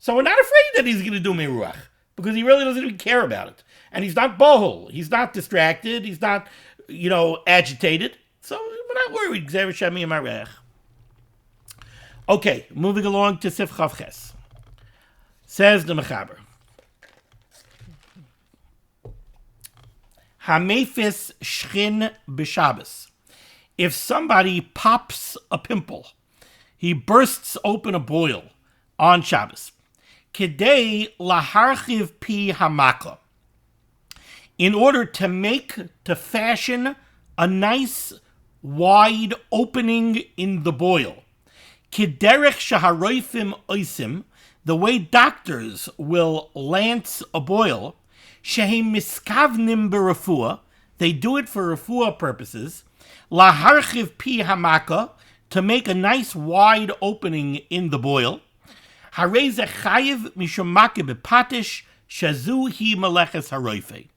So we're not afraid that he's going to do meruach, because he really doesn't even care about it. And he's not bohol. He's not distracted. He's not, agitated. So we're not worried. Gzer Shemi Marech. Okay, moving along to Sif Chav Ches. Says the Mechaber. Hamefis shchin b'Shabbos. If somebody pops a pimple, he bursts open a boil on Shabbos. Kedei laharchiv pi hamaka. In order to fashion a nice wide opening in the boil. Kiderech shaharoifim oisim, the way doctors will lance a boil, shehem miskavnim berafua, they do it for refuah purposes, laharchiv pi hamaka, to make a nice wide opening in the boil, harei ze chayiv mishum makeh bepatish, shazu hi meleches haroife.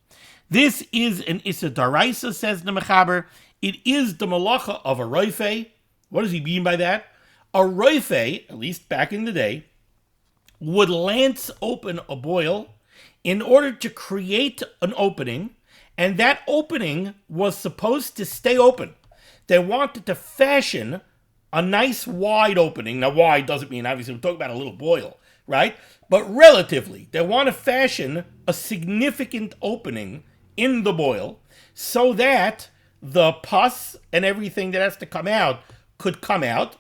This is an Issa Daraisa, says the Mechaber. It is the malacha of a roife. What does he mean by that? A roife, at least back in the day, would lance open a boil in order to create an opening, and that opening was supposed to stay open. They wanted to fashion a nice wide opening. Now, wide doesn't mean, obviously, we're talking about a little boil, right? But relatively, they want to fashion a significant opening in the boil so that the pus and everything that has to come out could come out.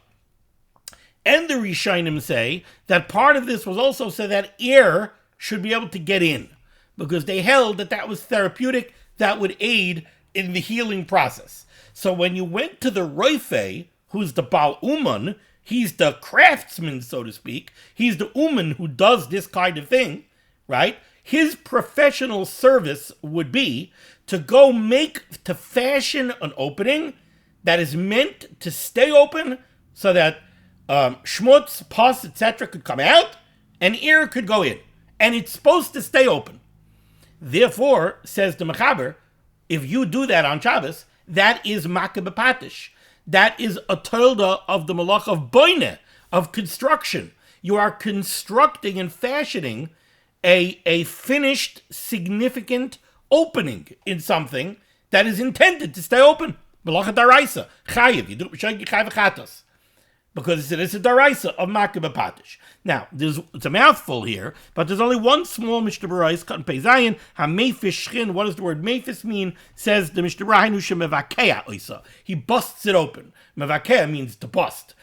And the Rishonim say that part of this was also so that air should be able to get in, because they held that that was therapeutic, that would aid in the healing process. So when you went to the Roife, who's the Baal Uman, he's the craftsman, so to speak, he's the Uman who does this kind of thing, right? His professional service would be to go to fashion an opening that is meant to stay open so that schmutz, pus, etc. could come out and air could go in. And it's supposed to stay open. Therefore, says the Mechaber, if you do that on Shabbos, that is makeh b'patish. That is a tolda of the malach of boine, of construction. You are constructing and fashioning a finished, significant opening in something that is intended to stay open. Malacha daraisa, chayiv, you do it b'shayik chayiv chatos, because it's a daraisa of makeh b'patish. Now, it's a mouthful here, but there's only one small Mishnah Berurah, cut in Pei Zayin, ha-mefis shchin. What does the word mefis mean? Says the Mishnah Berurah, hainu shemevakea oisa. He busts it open. Mevakea means to bust.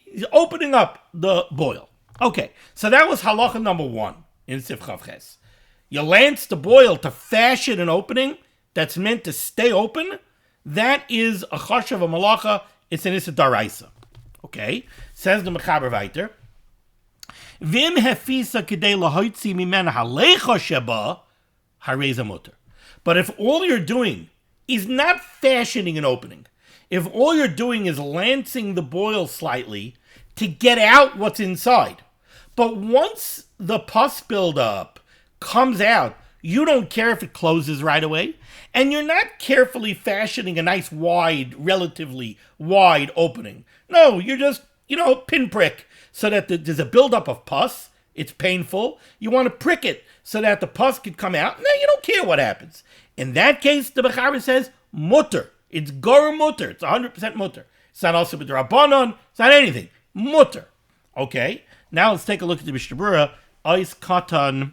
He's opening up the boil. Okay, so that was halacha number 1 in Sif Chav Ches. You lance the boil to fashion an opening that's meant to stay open. That is a chashav, a malacha. It's an issa daraisa. Okay, says the Mechaber weiter. Vim hefisa kedei lahoitzi mimena halecha sheba hareza muter. But if all you're doing is not fashioning an opening, if all you're doing is lancing the boil slightly to get out what's inside, but once the pus buildup comes out, you don't care if it closes right away, and you're not carefully fashioning a nice wide, relatively wide opening. No, you're just, pinprick so that there's a buildup of pus. It's painful. You want to prick it so that the pus could come out. No, you don't care what happens. In that case, the Mechaber says, mutter. It's gur mutter. It's 100% mutter. It's not also with the Rabbanon. It's not anything. Mutter. Okay? Now let's take a look at the Mishnah Berurah. Ois katan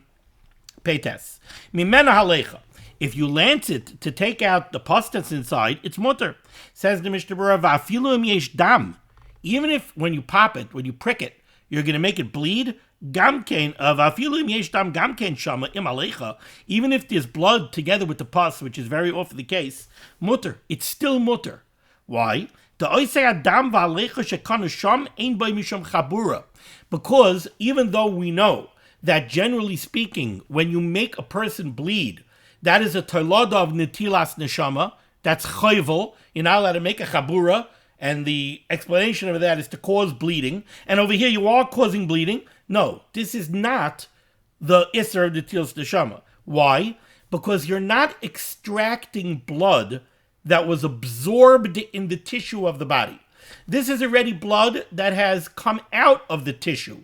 peites. Mimena halecha. If you lance it to take out the pus that's inside, it's mutter. Says the Mishnah Berurah, va'afilu im yesh dam. Even if when you pop it, when you prick it, you're going to make it bleed, gamkein va'afilu im yesh dam gamkein shama im alecha. Even if there's blood together with the pus, which is very often the case, mutter. It's still mutter. Why? Because even though we know that generally speaking, when you make a person bleed, that is a tolada of netilas neshama, that's chayvel, you're not allowed to make a chabura, and the explanation of that is to cause bleeding, and over here you are causing bleeding. No, this is not the isser of netilas neshama. Why? Because you're not extracting blood that was absorbed in the tissue of the body. This is already blood that has come out of the tissue.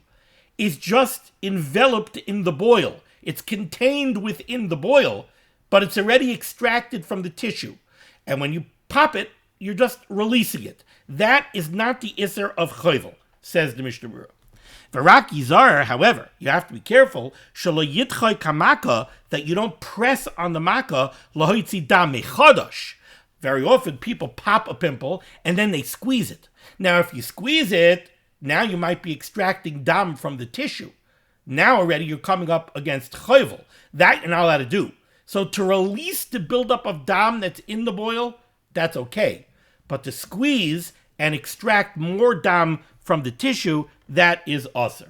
is just enveloped in the boil. It's contained within the boil, but it's already extracted from the tissue. And when you pop it, you're just releasing it. That is not the Isser of Chovel, says the Mishnah Berurah. V'rak yizar, however, you have to be careful, shelo yitchay kamaka, that you don't press on the makkah, lahoitzi dam mechadosh. Very often people pop a pimple and then they squeeze it. Now if you squeeze it, now you might be extracting dam from the tissue. Now already you're coming up against chovel. That you're not allowed to do. So to release the buildup of dam that's in the boil, that's okay. But to squeeze and extract more dam from the tissue, that is asur.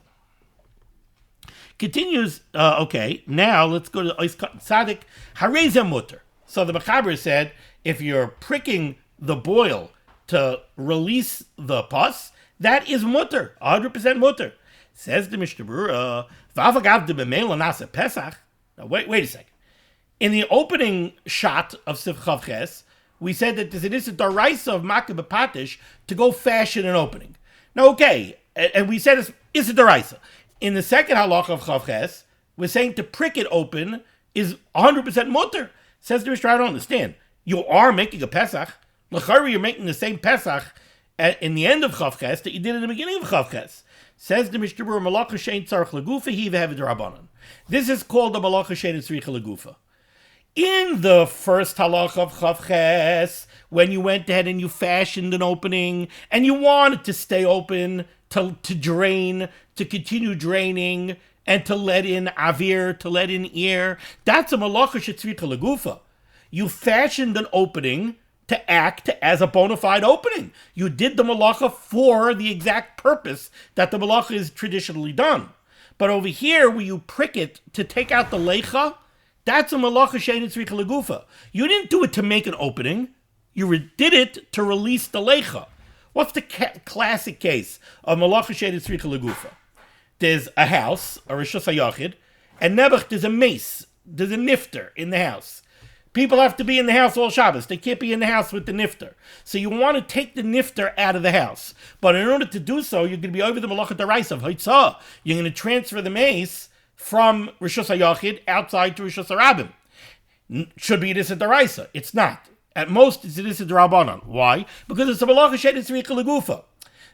Continues, okay, now let's go to Ois Katan Sadik, Harezeh Mutter. So the Mechaber said, if you're pricking the boil to release the pus, that is mutter, 100% mutter. Says the Mishnah Berurah, V'avagav de b'meila nasa Pesach. Now wait a second. In the opening shot of Sif Chav Ches, we said that there's an Issa Daraisa of Makeh B'Patish to go fashion an opening. Now, okay, and we said it's Issa Daraisa. In the second halacha of Chav Ches, we're saying to prick it open is 100% mutter. Says the Mishnah, I don't understand. You are making a Pesach. L'chari, you're making the same Pesach in the end of Chav Ches that you did in the beginning of Chav Ches. Says the Mishnah Berurah, Malacha shein tzarich legufa hi v'hevet rabbanan. This is called the Malacha shein tzarich legufa. In the first halacha of Chav Ches, when you went ahead and you fashioned an opening and you wanted to stay open, to drain, to continue draining, and to let in avir, to let in air, that's a Malacha shetzricha legufa. You fashioned an opening to act as a bona fide opening. You did the malacha for the exact purpose that the malacha is traditionally done. But over here, where you prick it to take out the leicha, that's a malacha shein tzricha legufa. You didn't do it to make an opening. You did it to release the leicha. What's the classic case of malacha shein tzricha legufa? There's a house, a rishus hayachid, and nebuch, there's a mace, there's a nifter in the house. People have to be in the house all Shabbos. They can't be in the house with the nifter. So you want to take the nifter out of the house. But in order to do so, you're going to be over the malacha daraisa of haitzah. You're going to transfer the mace from Rishus HaYachid outside to Rishus HaRabim. Should be this a daraisa. It's not. At most, it's this a darabanan. Why? Because it's a malacha she'enis tzricha legufa.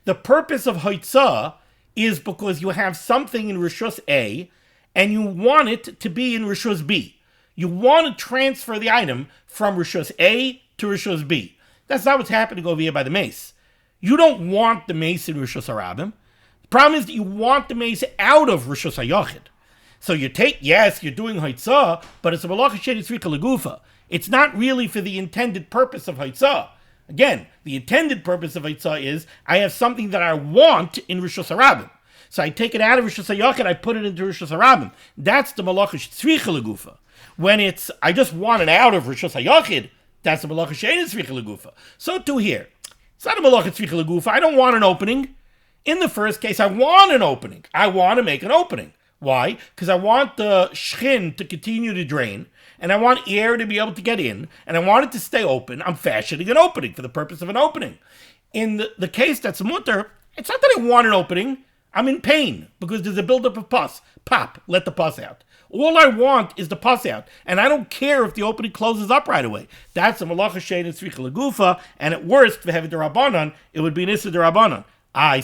The purpose of haitzah is because you have something in Rishus A and you want it to be in Rishus B. You want to transfer the item from Rishus A to Rishus B. That's not what's happening over here by the mace. You don't want the mace in Rishus HaRabim. The problem is that you want the mace out of Rishus HaYachid. So you take, yes, you're doing Haitzah, but it's a Malacha She'enis Tzricha Legufa. It's not really for the intended purpose of Haitzah. Again, the intended purpose of Haitzah is, I have something that I want in Rishus HaRabim. So I take it out of Rishus HaYachid, I put it into Rishus HaRabim. That's the Malacha Tzricha Legufa. When it's, I just want it out of Rishus HaYachid, that's a Malacha She'enis Tzricha Legufa. So too here. It's not a Malacha Tzricha Legufa. I don't want an opening. In the first case, I want an opening. I want to make an opening. Why? Because I want the shchin to continue to drain, and I want air to be able to get in, and I want it to stay open. I'm fashioning an opening for the purpose of an opening. In the case that's mutter, it's not that I want an opening. I'm in pain because there's a buildup of pus. Pop, let the pus out. All I want is the pus out, and I don't care if the opening closes up right away. That's a malacha she'enis tzricha legufa, and at worst, for having the rabbanon, it would be an issa d'rabbanon.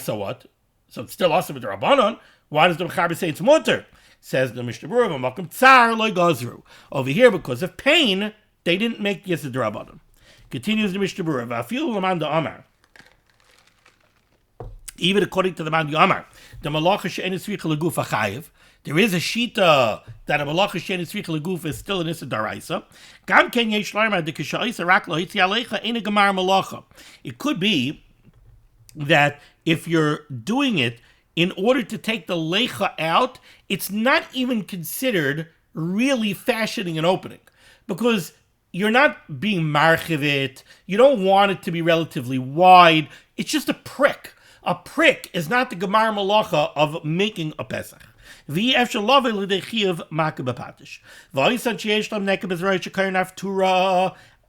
So what? So it's still also with the rabbanon. Why does the Mechaber say it's mutter? Says the Mishnah Berurah, "Makom tsar lo gazru." Over here, because of pain, they didn't make the issa d'rabbanon. Continues the Mishnah Berurah, "Va'afilu l'man da'amar." Even according to the man Yamar, the malacha she'enis tzricha legufa chayiv. There is a shita that a malacha she'enis tzricha legufa is still an issa daraisa. Gam ken yesh la'amar de k'sha'isa rak lo hitzi alecha ena gemar malacha. It could be that if you're doing it in order to take the lecha out, it's not even considered really fashioning an opening, because you're not being marchivit. You don't want it to be relatively wide. It's just a prick. A prick is not the gemar malacha of making a pesach.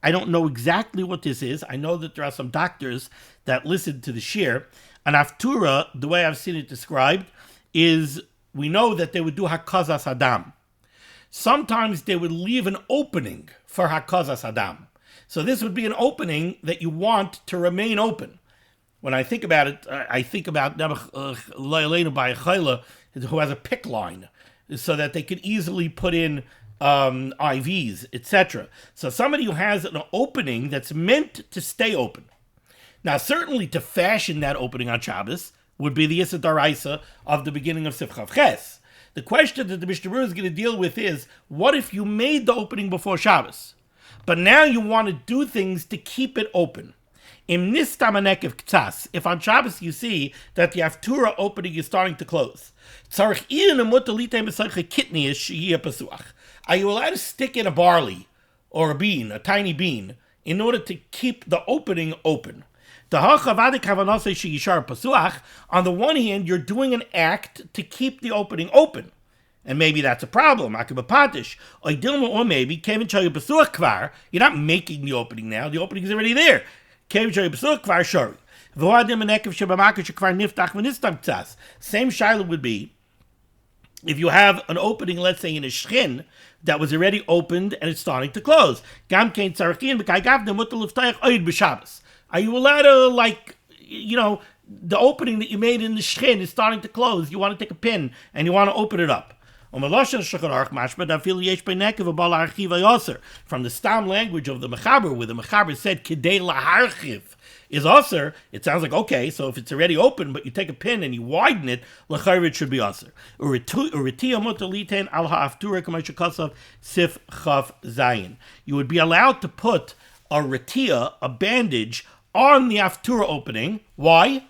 I don't know exactly what this is. I know that there are some doctors that listen to the shir. An HaTorah, the way I've seen it described, is we know that they would do hakazas adam. Sometimes they would leave an opening for hakazas adam. So this would be an opening that you want to remain open. When I think about it, I think about Leilenu by Chayla, who has a pick line, so that they could easily put in IVs, etc. So somebody who has an opening that's meant to stay open. Now, certainly to fashion that opening on Shabbos would be the Issa Daraisa of the beginning of Sifchav Ches. The question that the Mishnah Berurah is going to deal with is, what if you made the opening before Shabbos, but now you want to do things to keep it open? Im nistam anekev k'tzas, if on Shabbos you see that the HaTorah opening is starting to close, are you allowed to stick in a barley or a bean, a tiny bean, in order to keep the opening open? On the one hand, you're doing an act to keep the opening open. And maybe that's a problem. Or maybe, you're not making the opening now. The opening is already there. Same shiloh would be if you have an opening, let's say in a shchin, that was already opened and it's starting to close. Are you allowed to, the opening that you made in the shchin is starting to close, you want to take a pin and you want to open it up? From the stam language of the Mechaber, where the Mechaber said Kidei laharchiv is aser, it sounds like, okay, so if it's already open, but you take a pin and you widen it, l'chayr it should be aser. You would be allowed to put a retia, a bandage, on the HaTorah opening. Why?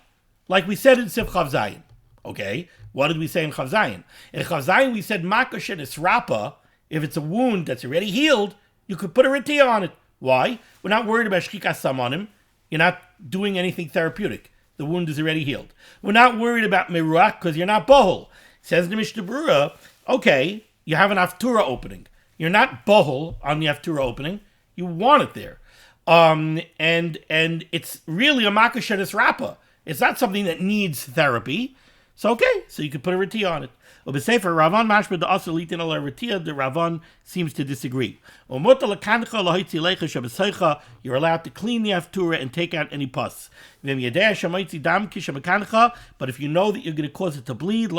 Like we said in Sif Chav Zayin. Okay, what did we say in Chav Zayin? In Chav Zayin we said makash and israpa. If it's a wound that's already healed, you could put a retia on it. Why? We're not worried about shchikas samanim. You're not doing anything therapeutic. The wound is already healed. We're not worried about meruach because you're not bohol. Says the Mishnah Berurah, okay, you have an HaTorah opening. You're not bohol on the HaTorah opening. You want it there. And it's really a makash and israpa. It's not something that needs therapy. So okay, so you could put a retia on it. The Ravan seems to disagree. You're allowed to clean the HaTorah and take out any pus. But if you know that you're going to cause it to bleed,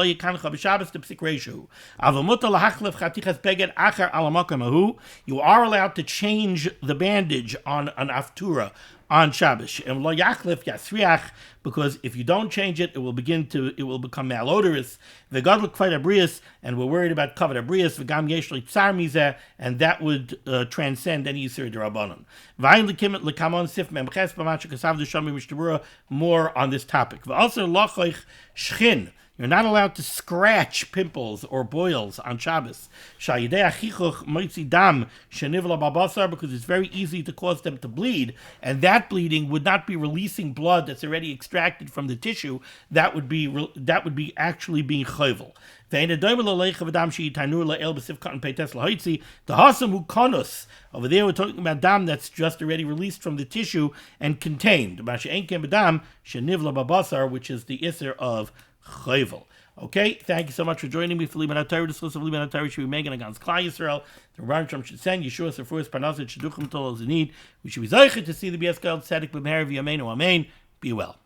you are allowed to change the bandage on an HaTorah on Shabbos. Because if you don't change it, it will become malodorous. And we're worried about kavod abrius, and that would transcend any Yisur D'Rabbanan. More on this topic. You're not allowed to scratch pimples or boils on Shabbos. Because it's very easy to cause them to bleed, and that bleeding would not be releasing blood that's already extracted from the tissue. That would be actually being chayvel. The hasam hu konus. Over there we're talking about dam that's just already released from the tissue and contained. Which is the isser of chayvel. Okay, thank you so much for joining me for limud HaTorah. The source of limud HaTorah should be megan against Klal Yisrael. The Rebbeinu Shalom should send Yeshua Sefuris Parnasset Shidduchim Tol Zinid. We should be zeicher to see the B'Yeskel Tzedek B'Meher V'Yameinu Amen. Be well.